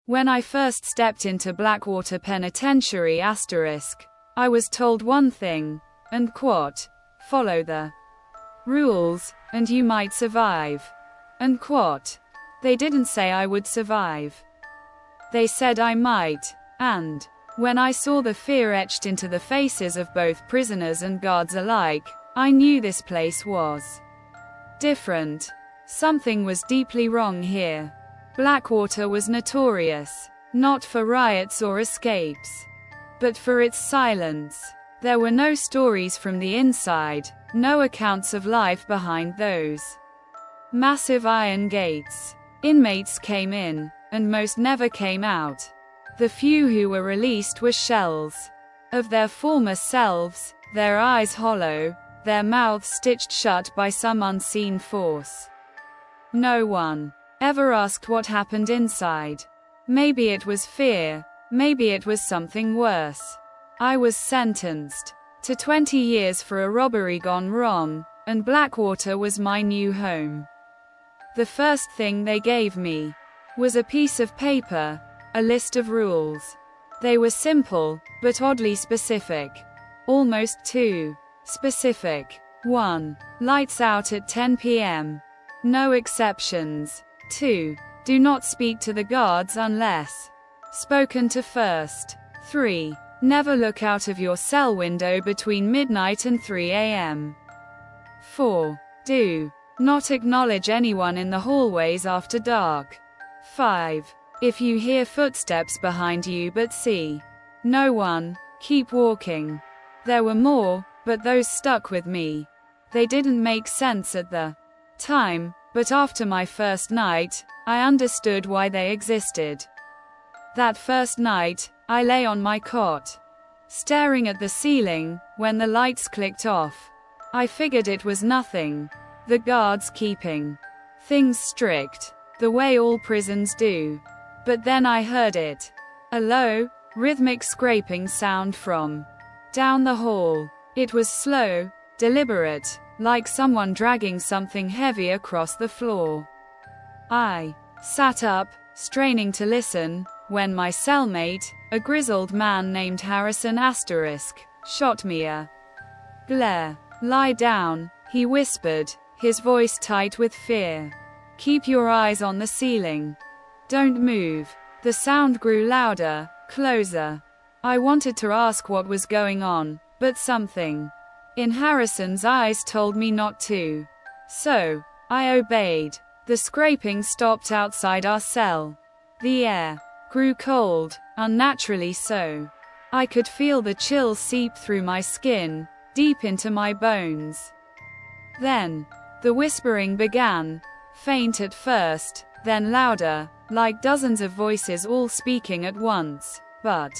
When I first stepped into Blackwater Penitentiary asterisk, I was told one thing, and quote, follow the rules, and you might survive. And quote. They didn't say I would survive. They said I might, and when I saw the fear etched into the faces of both prisoners and guards alike, I knew this place was different. Something was deeply wrong here. Blackwater was notorious, not for riots or escapes, but for its silence. There were no stories from the inside, no accounts of life behind those massive iron gates. Inmates came in, and most never came out. The few who were released were shells of their former selves, their eyes hollow, their mouths stitched shut by some unseen force. No one ever asked what happened inside. Maybe it was fear, maybe it was something worse. I was sentenced to 20 years for a robbery gone wrong, and Blackwater was my new home. The first thing they gave me was a piece of paper, a list of rules. They were simple, but oddly specific. Almost too specific. 1. Lights out at 10 p.m. No exceptions. 2. Do not speak to the guards unless spoken to first. 3. Never look out of your cell window between midnight and 3 a.m. 4. Do not acknowledge anyone in the hallways after dark. 5. If you hear footsteps behind you but see no one, keep walking. There were more, but those stuck with me. They didn't make sense at the time, but after my first night, I understood why they existed. That first night, I lay on my cot, staring at the ceiling, when the lights clicked off. I figured it was nothing. The guards keeping things strict, the way all prisons do. But then I heard it. A low, rhythmic scraping sound from down the hall. It was slow, deliberate, like someone dragging something heavy across the floor. I sat up, straining to listen, when my cellmate, a grizzled man named Harrison asterisk, shot me a glare. Lie down, he whispered, his voice tight with fear. Keep your eyes on the ceiling. Don't move. The sound grew louder, closer. I wanted to ask what was going on, but something in Harrison's eyes told me not to. So, I obeyed. The scraping stopped outside our cell. The air grew cold, unnaturally so. I could feel the chill seep through my skin, deep into my bones. Then, the whispering began, faint at first, then louder, like dozens of voices all speaking at once, but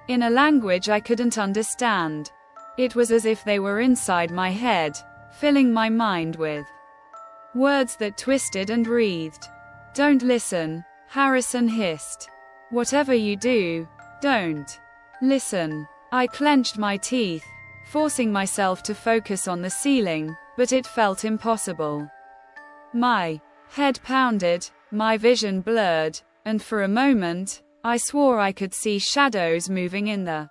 in a language I couldn't understand. It was as if they were inside my head, filling my mind with words that twisted and wreathed. Don't listen, Harrison hissed. Whatever you do, don't listen. I clenched my teeth, forcing myself to focus on the ceiling, but it felt impossible. My head pounded, my vision blurred, and for a moment, I swore I could see shadows moving in the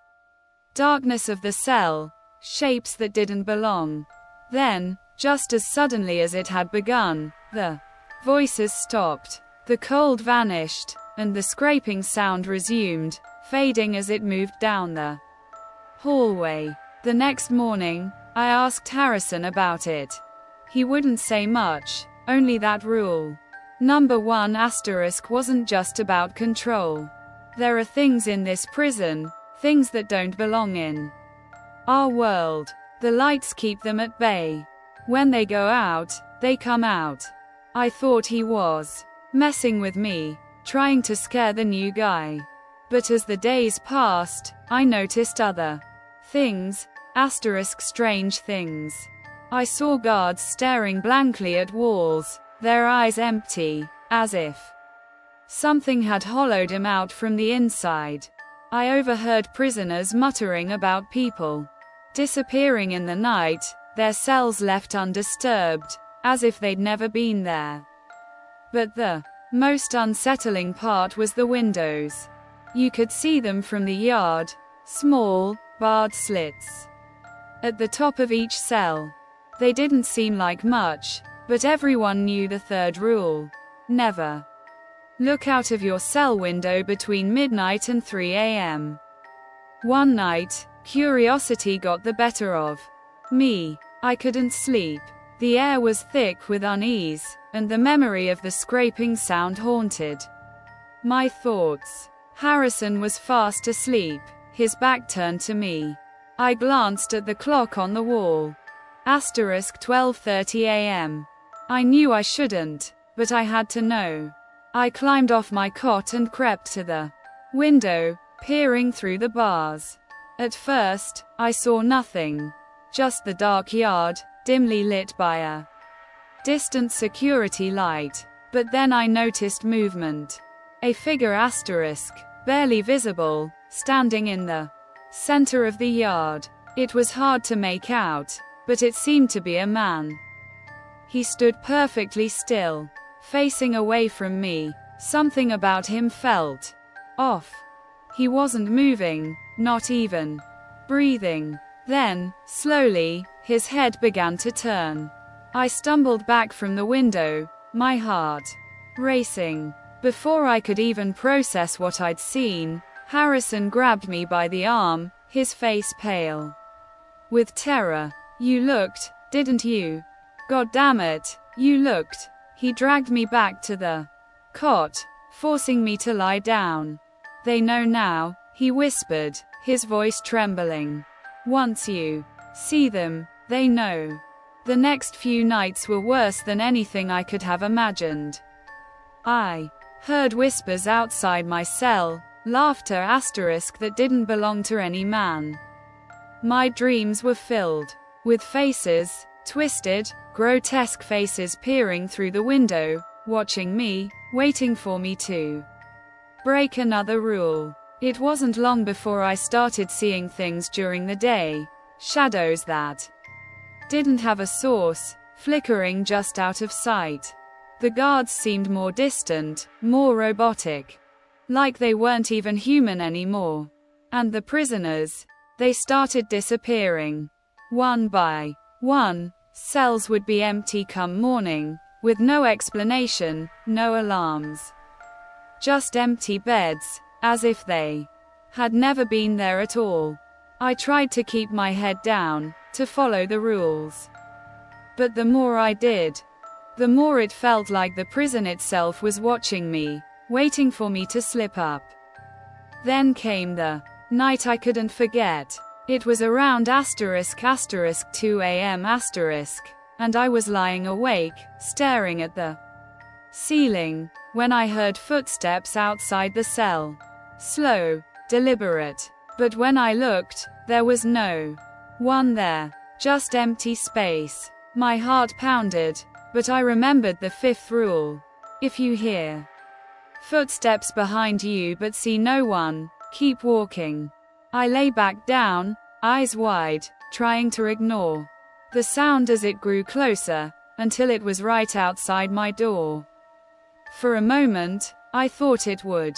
darkness of the cell, shapes that didn't belong. Then, just as suddenly as it had begun, the voices stopped, the cold vanished, and the scraping sound resumed, fading as it moved down the hallway. The next morning, I asked Harrison about it. He wouldn't say much, only that rule. Number 1 asterisk wasn't just about control. There are things in this prison, things that don't belong in our world. The lights keep them at bay. When they go out, they come out. I thought he was messing with me, trying to scare the new guy. But as the days passed, I noticed other things, asterisk strange things. I saw guards staring blankly at walls, their eyes empty, as if something had hollowed them out from the inside. I overheard prisoners muttering about people disappearing in the night, their cells left undisturbed, as if they'd never been there. But the Most unsettling part was the windows. You could see them from the yard, small, barred slits at the top of each cell. They didn't seem like much, but everyone knew the third rule. Never look out of your cell window between midnight and 3 a.m. One night, curiosity got the better of me. I couldn't sleep. The air was thick with unease, and the memory of the scraping sound haunted my thoughts. Harrison was fast asleep, his back turned to me. I glanced at the clock on the wall. Asterisk 12:30 a.m. I knew I shouldn't, but I had to know. I climbed off my cot and crept to the window, peering through the bars. At first, I saw nothing. Just the dark yard, dimly lit by a distant security light. But then I noticed movement. A figure asterisk, barely visible, standing in the center of the yard. It was hard to make out, but it seemed to be a man. He stood perfectly still, facing away from me. Something about him felt off. He wasn't moving, not even breathing. Then, slowly, his head began to turn. I stumbled back from the window, my heart racing. Before I could even process what I'd seen, Harrison grabbed me by the arm, his face pale with terror. You looked, didn't you? God damn it, you looked. He dragged me back to the cot, forcing me to lie down. They know now, he whispered, his voice trembling. Once you see them, they know. The next few nights were worse than anything I could have imagined. I heard whispers outside my cell, laughter asterisk that didn't belong to any man. My dreams were filled with faces, twisted, grotesque faces peering through the window, watching me, waiting for me to break another rule. It wasn't long before I started seeing things during the day, shadows that didn't have a source, flickering just out of sight. The guards seemed more distant, more robotic. Like they weren't even human anymore. And the prisoners, they started disappearing. One by one, cells would be empty come morning, with no explanation, no alarms. Just empty beds, as if they had never been there at all. I tried to keep my head down, to follow the rules. But the more I did, the more it felt like the prison itself was watching me, waiting for me to slip up. Then came the night I couldn't forget. It was around asterisk 2 a.m. asterisk, and I was lying awake, staring at the ceiling, when I heard footsteps outside the cell. Slow, deliberate. But when I looked, there was no one there, just empty space. My heart pounded, but I remembered the fifth rule. If you hear footsteps behind you but see no one, keep walking. I lay back down, eyes wide, trying to ignore the sound as it grew closer, until it was right outside my door. For a moment, I thought it would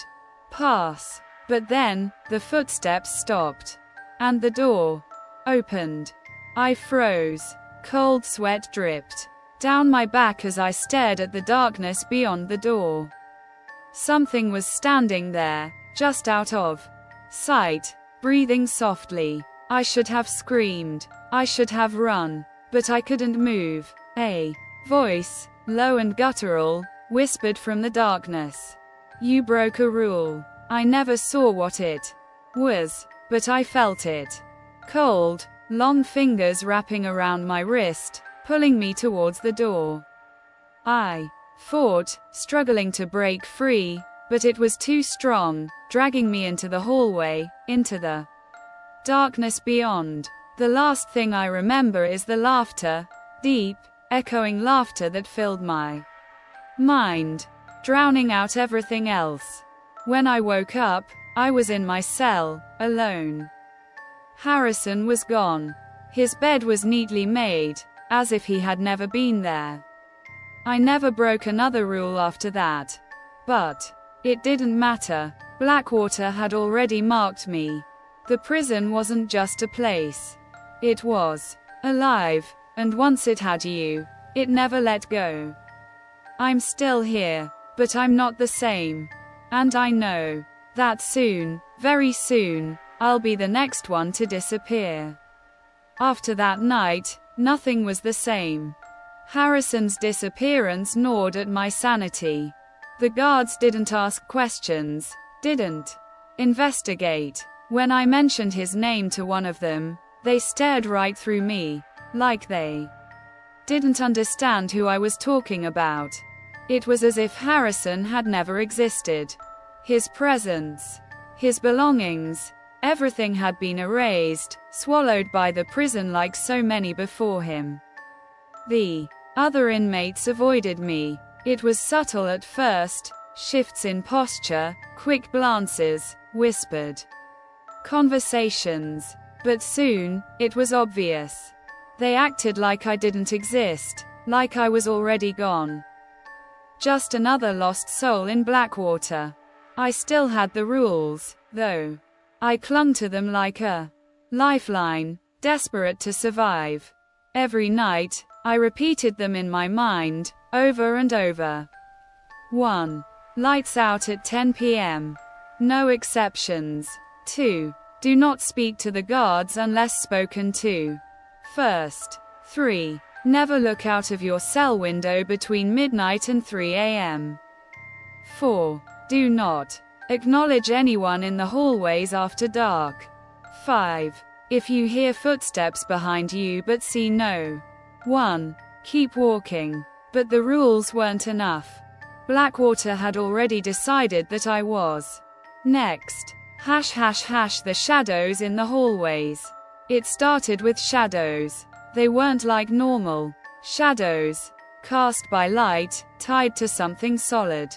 pass. But then, the footsteps stopped. And the door opened. I froze. Cold sweat dripped down my back as I stared at the darkness beyond the door. Something was standing there, just out of sight, breathing softly. I should have screamed. I should have run. But I couldn't move. A voice, low and guttural, whispered from the darkness. You broke a rule. I never saw what it was, but I felt it. Cold, long fingers wrapping around my wrist, pulling me towards the door. I fought, struggling to break free, but it was too strong, dragging me into the hallway, into the darkness beyond. The last thing I remember is the laughter, deep, echoing laughter that filled my mind, drowning out everything else. When I woke up, I was in my cell, alone. Harrison was gone. His bed was neatly made, as if he had never been there. I never broke another rule after that. But it didn't matter. Blackwater had already marked me. The prison wasn't just a place. It was alive, and once it had you, it never let go. I'm still here, but I'm not the same. And I know that soon, very soon, I'll be the next one to disappear. After that night, nothing was the same. Harrison's disappearance gnawed at my sanity. The guards didn't ask questions, didn't investigate. When I mentioned his name to one of them, they stared right through me, like they didn't understand who I was talking about. It was as if Harrison had never existed. His presence, his belongings, everything had been erased, swallowed by the prison like so many before him. The other inmates avoided me. It was subtle at first, shifts in posture, quick glances, whispered conversations. But soon, it was obvious. They acted like I didn't exist, like I was already gone. Just another lost soul in Blackwater. I still had the rules, though. I clung to them like a lifeline, desperate to survive. Every night, I repeated them in my mind, over and over. 1. Lights out at 10 p.m. No exceptions. 2. Do not speak to the guards unless spoken to first. 3. Never look out of your cell window between midnight and 3 a.m. 4. Do not acknowledge anyone in the hallways after dark. 5. If you hear footsteps behind you but see no one, keep walking. But the rules weren't enough. Blackwater had already decided that I was next. The shadows in the hallways. It started with shadows. They weren't like normal shadows, cast by light, tied to something solid.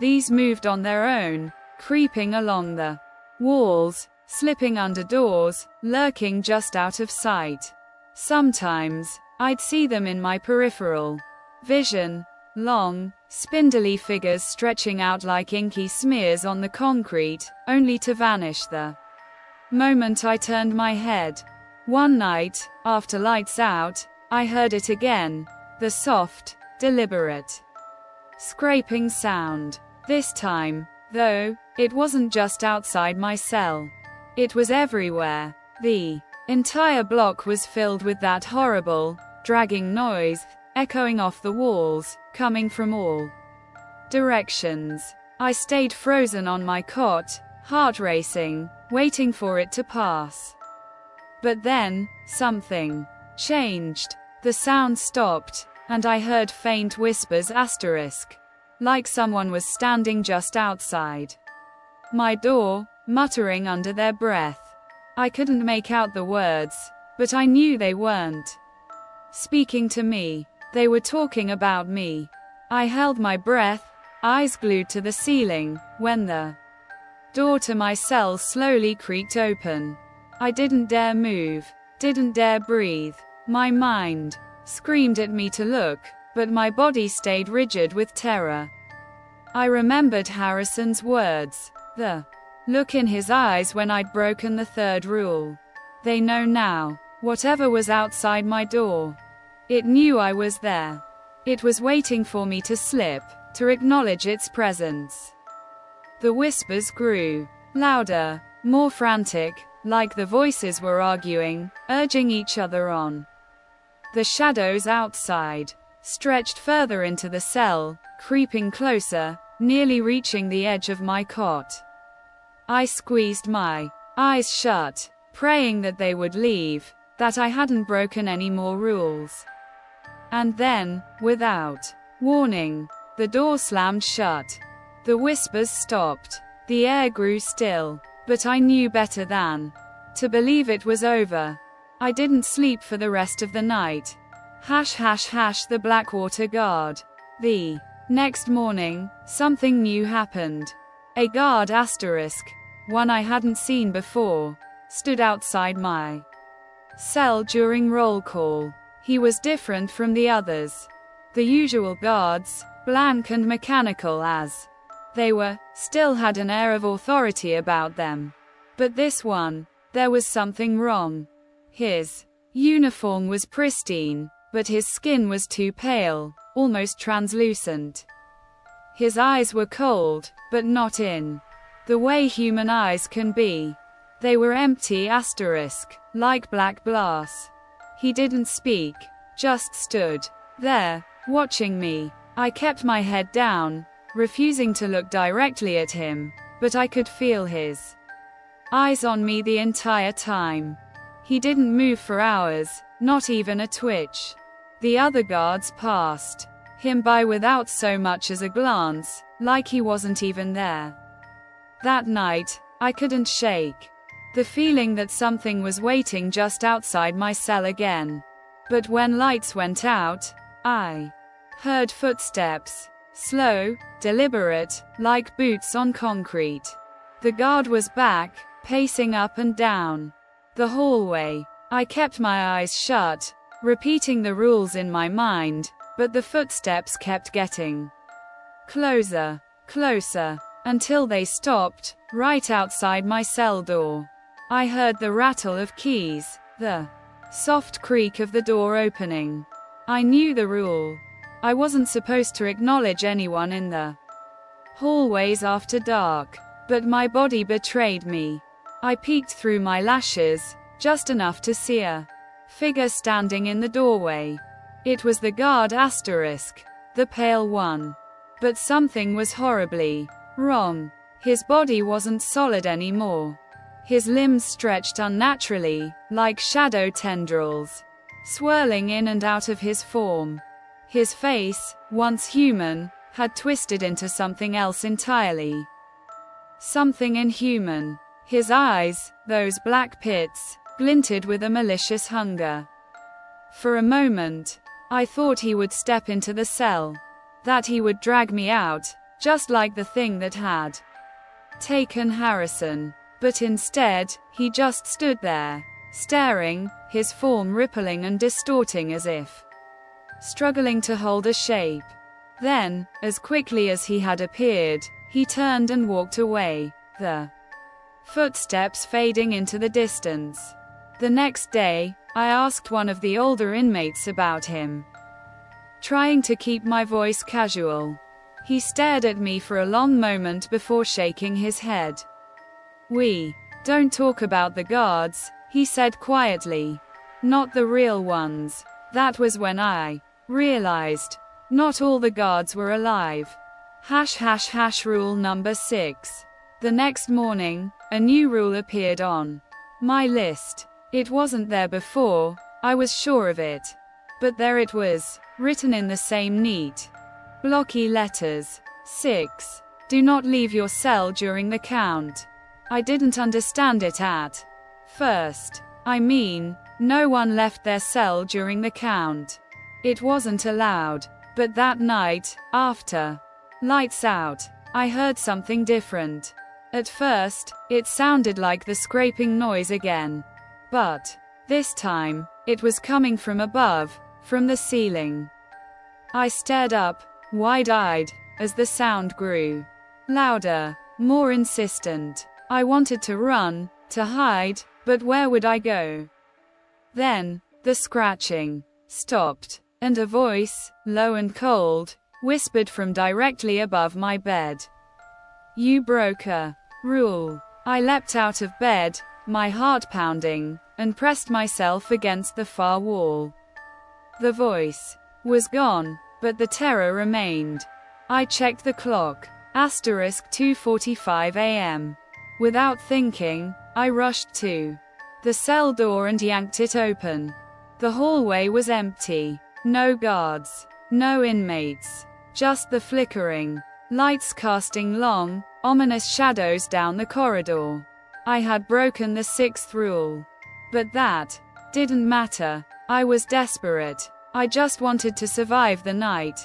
These moved on their own, creeping along the walls, slipping under doors, lurking just out of sight. Sometimes, I'd see them in my peripheral vision, long, spindly figures stretching out like inky smears on the concrete, only to vanish the moment I turned my head. One night, after lights out, I heard it again, the soft, deliberate, scraping sound. This time, though, it wasn't just outside my cell. It was everywhere. The entire block was filled with that horrible, dragging noise, echoing off the walls, coming from all directions. I stayed frozen on my cot, heart racing, waiting for it to pass. But then, something changed. The sound stopped, and I heard faint whispers like someone was standing just outside my door, muttering under their breath. I couldn't make out the words, but I knew they weren't speaking to me. They were talking about me. I held my breath, eyes glued to the ceiling, when the door to my cell slowly creaked open. I didn't dare move, didn't dare breathe. My mind screamed at me to look, but my body stayed rigid with terror. I remembered Harrison's words, the look in his eyes when I'd broken the third rule. They know now. Whatever was outside my door, it knew I was there. It was waiting for me to slip, to acknowledge its presence. The whispers grew louder, more frantic, like the voices were arguing, urging each other on. The shadows outside stretched further into the cell, creeping closer, nearly reaching the edge of my cot. I squeezed my eyes shut, praying that they would leave, that I hadn't broken any more rules. And then, without warning, the door slammed shut. The whispers stopped. The air grew still, but I knew better than to believe it was over. I didn't sleep for the rest of the night. The Blackwater Guard. The next morning, something new happened. A guard one I hadn't seen before, stood outside my cell during roll call. He was different from the others. The usual guards, blank and mechanical as Still had an air of authority about them. But this one, there was something wrong. His uniform was pristine, but his skin was too pale, almost translucent. His eyes were cold, but not in the way human eyes can be. They were empty like black glass. He didn't speak, just stood there, watching me. I kept my head down, refusing to look directly at him, but I could feel his eyes on me the entire time. He didn't move for hours, not even a twitch. The other guards passed him by without so much as a glance, like he wasn't even there. That night, I couldn't shake the feeling that something was waiting just outside my cell again. But when lights went out, I heard footsteps. Slow, deliberate, like boots on concrete. The guard was back, pacing up and down the hallway. I kept my eyes shut, repeating the rules in my mind, but the footsteps kept getting closer, until they stopped, right outside my cell door. I heard the rattle of keys, the soft creak of the door opening. I knew the rule. I wasn't supposed to acknowledge anyone in the hallways after dark, but my body betrayed me. I peeked through my lashes, just enough to see a figure standing in the doorway. It was the guard the pale one. But something was horribly wrong. His body wasn't solid anymore. His limbs stretched unnaturally, like shadow tendrils, swirling in and out of his form. His face, once human, had twisted into something else entirely. Something inhuman. His eyes, those black pits, glinted with a malicious hunger. For a moment, I thought he would step into the cell. That he would drag me out, just like the thing that had taken Harrison. But instead, he just stood there, staring, his form rippling and distorting as if struggling to hold a shape. Then, as quickly as he had appeared, he turned and walked away, the footsteps fading into the distance. The next day, I asked one of the older inmates about him, trying to keep my voice casual. He stared at me for a long moment before shaking his head. "We don't talk about the guards," he said quietly. "Not the real ones." That was when I realized not all the guards were alive. ## rule number 6. The next morning, a new rule appeared on my list. It wasn't there before, I was sure of it. But there it was, written in the same neat, blocky letters. 6. Do not leave your cell during the count. I didn't understand it at first. I mean, no one left their cell during the count. It wasn't allowed. But that night, after lights out, I heard something different. At first, it sounded like the scraping noise again. But this time, it was coming from above, from the ceiling. I stared up, wide-eyed, as the sound grew louder, more insistent. I wanted to run, to hide, but where would I go? Then, the scratching stopped, and a voice, low and cold, whispered from directly above my bed. "You broke a rule." I leapt out of bed, my heart pounding, and pressed myself against the far wall. The voice was gone, but the terror remained. I checked the clock. 2:45 a.m. Without thinking, I rushed to the cell door and yanked it open. The hallway was empty. No guards. No inmates. Just the flickering lights casting long, ominous shadows down the corridor. I had broken the 6th rule. But that didn't matter. I was desperate. I just wanted to survive the night.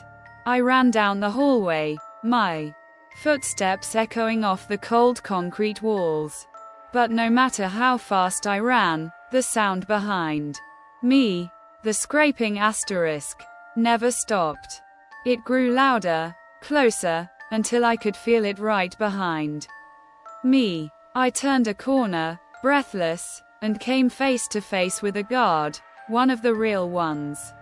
I ran down the hallway, my footsteps echoing off the cold concrete walls. But no matter how fast I ran, the sound behind me, the scraping asterisk, never stopped. It grew louder, closer, until I could feel it right behind me. I turned a corner, breathless, and came face to face with a guard, one of the real ones.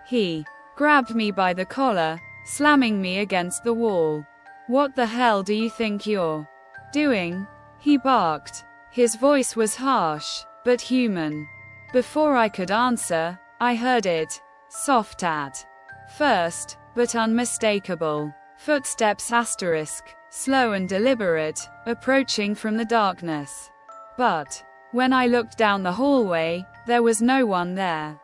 He grabbed me by the collar, slamming me against the wall. "What the hell do you think you're doing?" he barked. His voice was harsh, but human. Before I could answer, I heard it. Soft at first, but unmistakable. Footsteps *, slow and deliberate, approaching from the darkness. But when I looked down the hallway, there was no one there.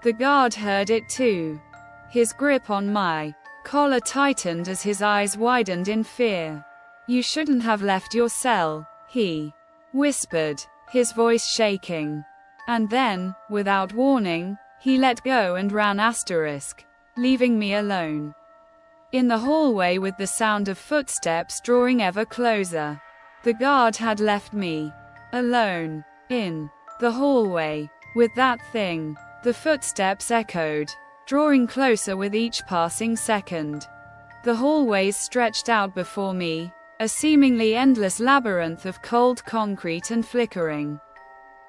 The guard heard it too. His grip on my collar tightened as his eyes widened in fear. "You shouldn't have left your cell," he whispered, his voice shaking. And then, without warning, he let go and ran *, leaving me alone in the hallway with the sound of footsteps drawing ever closer. The guard had left me alone in the hallway with that thing. The footsteps echoed, drawing closer with each passing second. The hallways stretched out before me, a seemingly endless labyrinth of cold concrete and flickering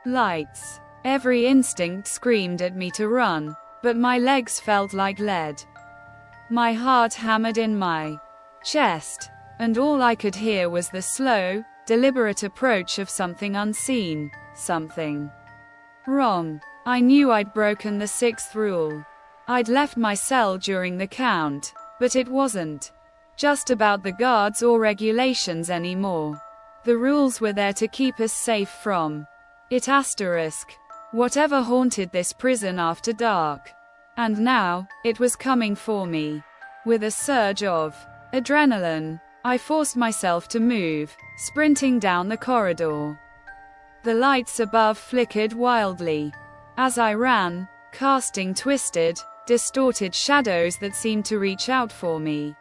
lights. Every instinct screamed at me to run, but my legs felt like lead. My heart hammered in my chest, and all I could hear was the slow, deliberate approach of something unseen, something wrong. I knew I'd broken the 6th rule. I'd left my cell during the count, but it wasn't just about the guards or regulations anymore. The rules were there to keep us safe from it *, whatever haunted this prison after dark. And now, it was coming for me. With a surge of adrenaline, I forced myself to move, sprinting down the corridor. The lights above flickered wildly as I ran, casting twisted, distorted shadows that seemed to reach out for me.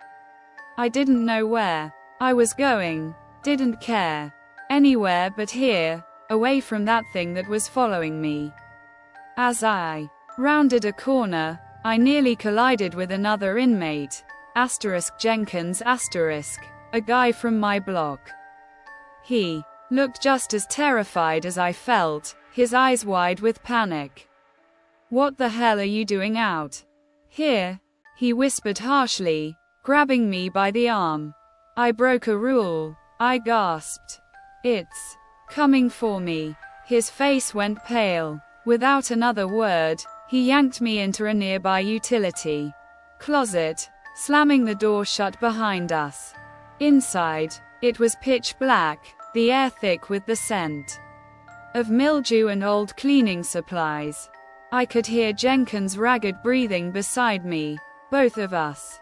I didn't know where I was going, didn't care. Anywhere but here, away from that thing that was following me. As I rounded a corner, I nearly collided with another inmate, *Jenkins *, a guy from my block. He looked just as terrified as I felt, his eyes wide with panic. "What the hell are you doing out here?" he whispered harshly, grabbing me by the arm. "I broke a rule," I gasped. "It's coming for me." His face went pale. Without another word, he yanked me into a nearby utility closet, slamming the door shut behind us. Inside, it was pitch black, the air thick with the scent of mildew and old cleaning supplies. I could hear Jenkins' ragged breathing beside me, both of us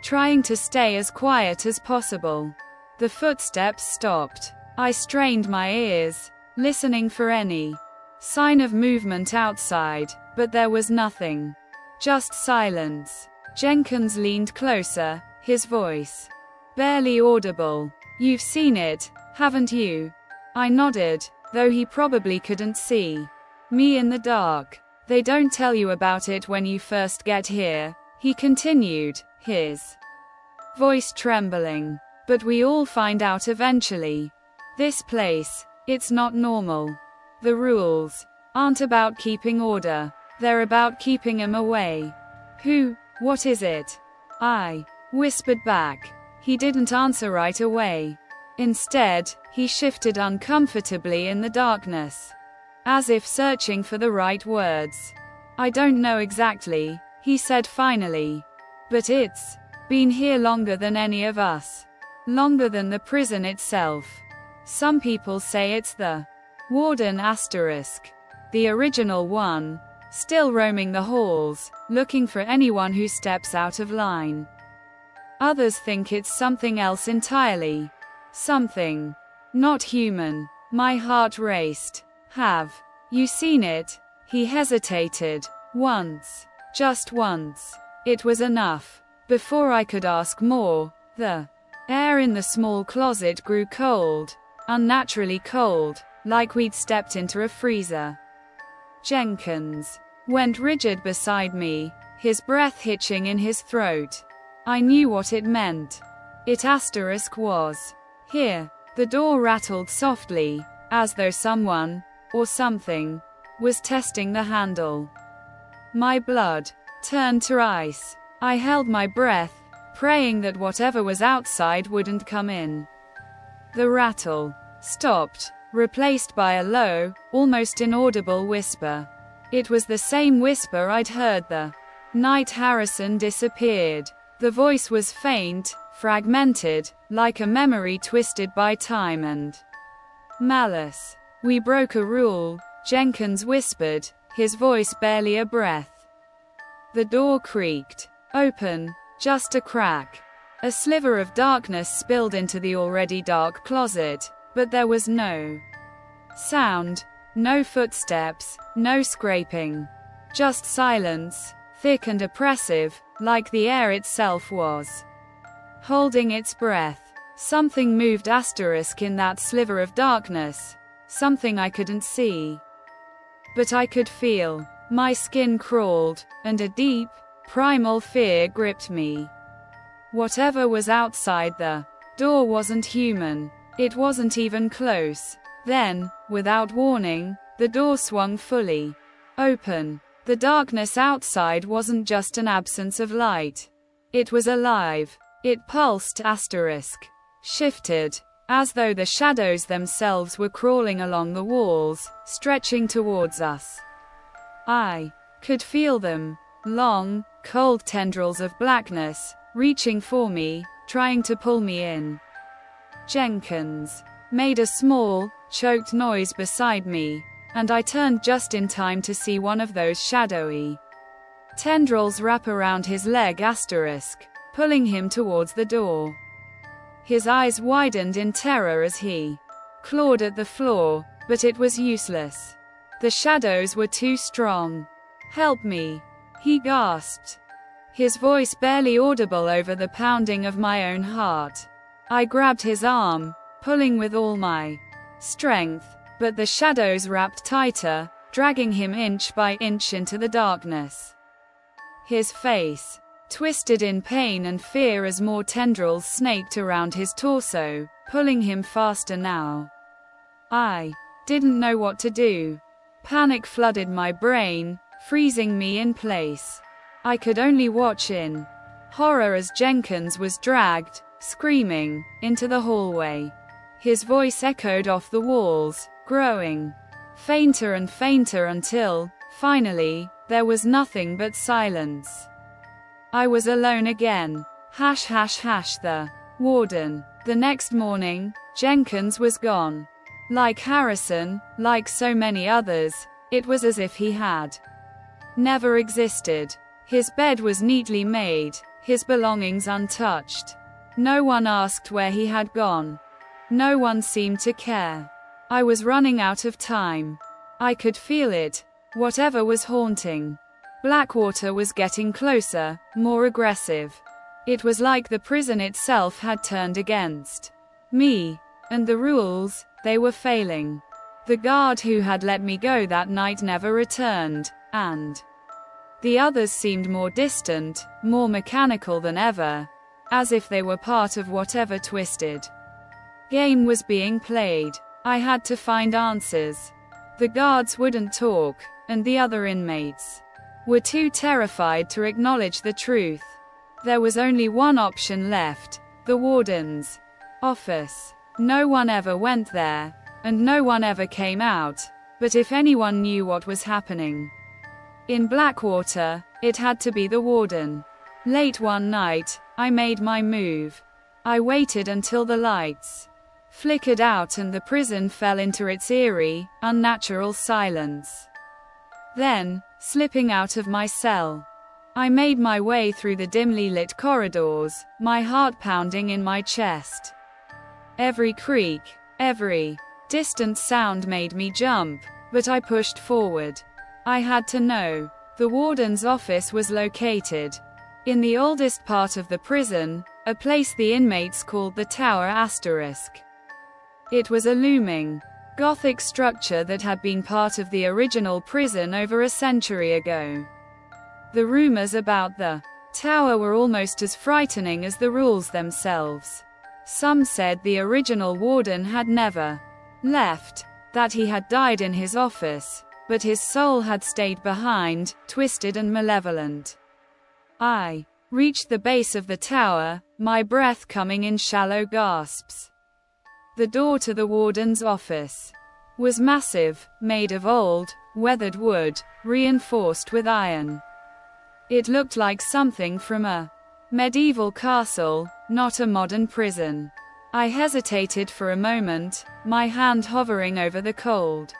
trying to stay as quiet as possible. The footsteps stopped. I strained my ears, listening for any sign of movement outside, but there was nothing. Just silence. Jenkins leaned closer, his voice barely audible. "You've seen it, haven't you?" I nodded, though he probably couldn't see me in the dark. "They don't tell you about it when you first get here," he continued, his voice trembling. "But we all find out eventually. This place, it's not normal. The rules aren't about keeping order. They're about keeping 'em away." What is it?" I whispered back. He didn't answer right away. Instead, he shifted uncomfortably in the darkness, as if searching for the right words. "I don't know exactly," he said finally. "But it's been here longer than any of us. Longer than the prison itself. Some people say it's the warden *, the original one, still roaming the halls, looking for anyone who steps out of line. Others think it's something else entirely. Something not human." My heart raced. "Have you seen it?" He hesitated. "Once. Just once." It was enough. Before I could ask more, the air in the small closet grew cold, unnaturally cold, like we'd stepped into a freezer. Jenkins went rigid beside me, his breath hitching in his throat. I knew what it meant. It was here. The door rattled softly, as though someone, or something, was testing the handle. My blood turned to ice. I held my breath, praying that whatever was outside wouldn't come in. The rattle stopped, replaced by a low, almost inaudible whisper. It was the same whisper I'd heard the night Harrison disappeared. The voice was faint, fragmented, like a memory twisted by time and malice. "We broke a rule," Jenkins whispered, his voice barely a breath. The door creaked open, just a crack. A sliver of darkness spilled into the already dark closet, but there was no sound, no footsteps, no scraping. Just silence, thick and oppressive, like the air itself was holding its breath. Something moved in that sliver of darkness, something I couldn't see, but I could feel. My skin crawled, and a deep, primal fear gripped me. Whatever was outside the door wasn't human. It wasn't even close. Then, without warning, the door swung fully open. The darkness outside wasn't just an absence of light. It was alive. It pulsed shifted, as though the shadows themselves were crawling along the walls, stretching towards us. I could feel them, long, cold tendrils of blackness, reaching for me, trying to pull me in. Jenkins made a small, choked noise beside me, and I turned just in time to see one of those shadowy tendrils wrap around his leg pulling him towards the door. His eyes widened in terror as he clawed at the floor, but it was useless. The shadows were too strong. "Help me," he gasped, his voice barely audible over the pounding of my own heart. I grabbed his arm, pulling with all my strength, but the shadows wrapped tighter, dragging him inch by inch into the darkness. His face twisted in pain and fear as more tendrils snaked around his torso, pulling him faster now. I didn't know what to do. Panic flooded my brain, freezing me in place. I could only watch in horror as Jenkins was dragged, screaming, into the hallway. His voice echoed off the walls, growing fainter and fainter until, finally, there was nothing but silence. I was alone again. The warden. The next morning, Jenkins was gone. Like Harrison, like so many others, it was as if he had never existed. His bed was neatly made, his belongings untouched. No one asked where he had gone. No one seemed to care. I was running out of time. I could feel it. Whatever was haunting Blackwater was getting closer, more aggressive. It was like the prison itself had turned against me. And the rules, they were failing. The guard who had let me go that night never returned, and the others seemed more distant, more mechanical than ever, as if they were part of whatever twisted game was being played. I had to find answers. The guards wouldn't talk, and the other inmates were too terrified to acknowledge the truth. There was only one option left: the warden's office. No one ever went there, and no one ever came out, but if anyone knew what was happening in Blackwater, it had to be the warden. Late one night, I made my move. I waited until the lights flickered out and the prison fell into its eerie, unnatural silence. Then, slipping out of my cell, I made my way through the dimly lit corridors, my heart pounding in my chest. Every creak, every distant sound made me jump, but I pushed forward. I had to know. The warden's office was located in the oldest part of the prison, a place the inmates called the Tower *. It was a looming, Gothic structure that had been part of the original prison over a century ago. The rumors about the tower were almost as frightening as the rules themselves. Some said the original warden had never left, that he had died in his office, but his soul had stayed behind, twisted and malevolent. I reached the base of the tower, my breath coming in shallow gasps. The door to the warden's office was massive, made of old, weathered wood, reinforced with iron. It looked like something from a medieval castle, not a modern prison. I hesitated for a moment, my hand hovering over the cold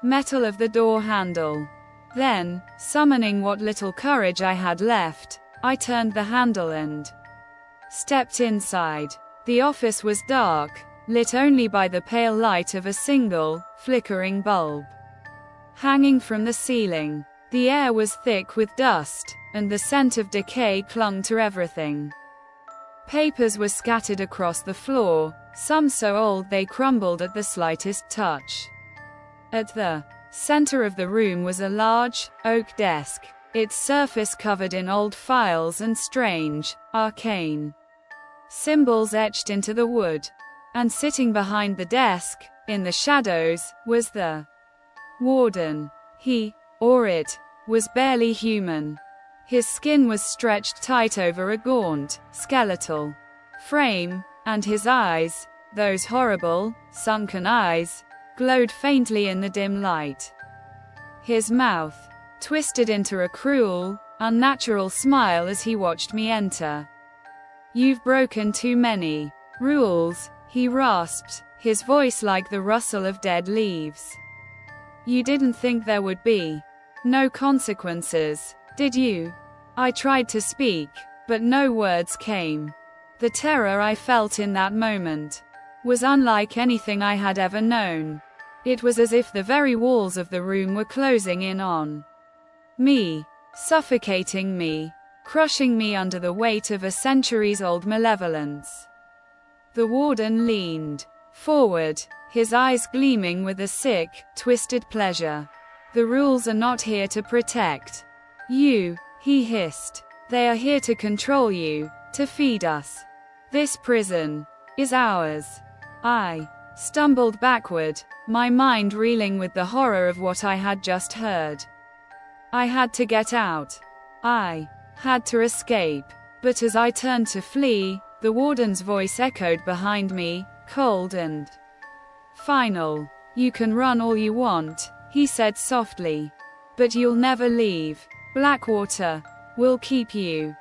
metal of the door handle. Then, summoning what little courage I had left, I turned the handle and stepped inside. The office was dark, lit only by the pale light of a single, flickering bulb hanging from the ceiling. The air was thick with dust, and the scent of decay clung to everything. Papers were scattered across the floor, some so old they crumbled at the slightest touch. At the center of the room was a large, oak desk, its surface covered in old files and strange, arcane symbols etched into the wood. And sitting behind the desk, in the shadows, was the warden. He, or it, was barely human. His skin was stretched tight over a gaunt, skeletal frame, and his eyes, those horrible, sunken eyes, glowed faintly in the dim light. His mouth twisted into a cruel, unnatural smile as he watched me enter. "You've broken too many rules," he rasped, his voice like the rustle of dead leaves. "You didn't think there would be no consequences, did you?" I tried to speak, but no words came. The terror I felt in that moment was unlike anything I had ever known. It was as if the very walls of the room were closing in on me, suffocating me, crushing me under the weight of a centuries-old malevolence. The warden leaned forward, his eyes gleaming with a sick, twisted pleasure. "The rules are not here to protect you," he hissed. "They are here to control you, to feed us. This prison is ours." I stumbled backward, my mind reeling with the horror of what I had just heard. I had to get out. I had to escape. But as I turned to flee, the warden's voice echoed behind me, cold and final. "You can run all you want," he said softly, "but you'll never leave. Blackwater will keep you."